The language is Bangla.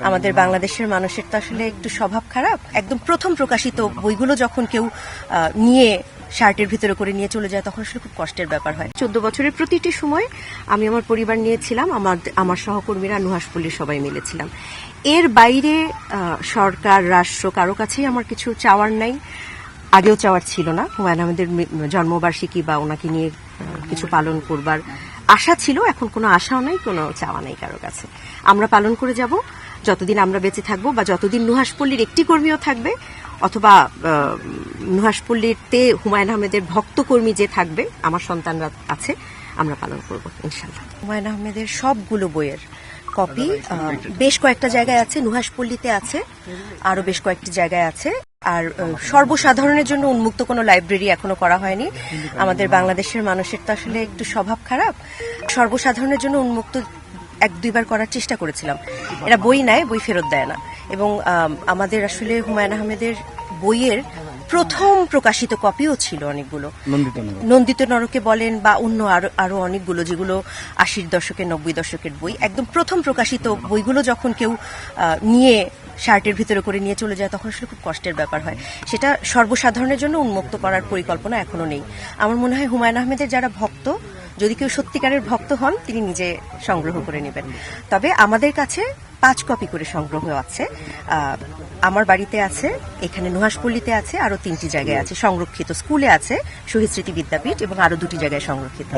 আমাদের বাংলাদেশের মানুষের তো আসলে একটু স্বভাব খারাপ। একদম প্রথম প্রকাশিত বইগুলো যখন কেউ নিয়ে শার্টের ভিতরে করে নিয়ে চলে যায় তখন আসলে খুব কষ্টের ব্যাপার হয়। 14 বছরের প্রতিটি সময় আমি আমার পরিবার নিয়েছিলাম, আমার সহকর্মীরা নুহাশপল্লীর সবাই মিলেছিলাম। এর বাইরে সরকার রাষ্ট্র কারো কাছেই আমার কিছু চাওয়ার নাই, আগেও চাওয়ার ছিল না। হুমায়ুন আহমেদের জন্মবার্ষিকী বা ওনাকে নিয়ে কিছু পালন করবার আশা ছিল, এখন কোনো আশাও নাই, কোনো চাওয়া নাই কারো কাছে। আমরা পালন করে যাব যতদিন আমরা বেঁচে থাকবো, বা যতদিন নুহাশপল্লীর একটি কর্মীও থাকবে, অথবা নুহাশপল্লীতে হুমায়ুন আহমেদের ভক্ত কর্মী যে থাকবে, আমার সন্তানরা আছে, আমরা পালন করব ইনশাল্লাহ। হুমায়ুন আহমেদের সবগুলো বইয়ের কপি বেশ কয়েকটা জায়গায় আছে, নুহাশপল্লীতে আছে, আরো বেশ কয়েকটি জায়গায় আছে। আর সর্বসাধারণের জন্য উন্মুক্ত কোনো লাইব্রেরি এখনো করা হয়নি। আমাদের বাংলাদেশের মানুষের তো আসলে একটু স্বভাব খারাপ। সর্বসাধারণের জন্য উন্মুক্ত 1-2 বার করার চেষ্টা করেছিলাম, এরা বই নেয়, বই ফেরত দেয় না। এবং আমাদের আসলে হুমায়ুন আহমেদের বইয়ের প্রথম প্রকাশিত কপিও ছিল অনেকগুলো, নন্দিত নরকে বলেন বা অন্য আরো অনেকগুলো, যেগুলো 80-র দশকের 90 দশকের বই। একদম প্রথম প্রকাশিত বইগুলো যখন কেউ নিয়ে শার্টের ভিতরে করে নিয়ে চলে যায় তখন আসলে খুব কষ্টের ব্যাপার হয়। সেটা সর্বসাধারণের জন্য উন্মুক্ত করার পরিকল্পনা এখনো নেই। আমার মনে হয় হুমায়ুন আহমেদের যারা ভক্ত, যদি কেউ সত্যিকারের ভক্ত হন, তিনি নিজে সংগ্রহ করে নেবেন। তবে আমাদের কাছে 5 কপি করে সংগ্রহ আছে। আমার বাড়িতে আছে, এখানে নুহাশপল্লীতে আছে, আরো 3টি জায়গায় আছে সংরক্ষিত। স্কুলে আছে, শহীদ স্মৃতি বিদ্যাপীঠ, এবং আরো 2টি জায়গায় সংরক্ষিত আছে।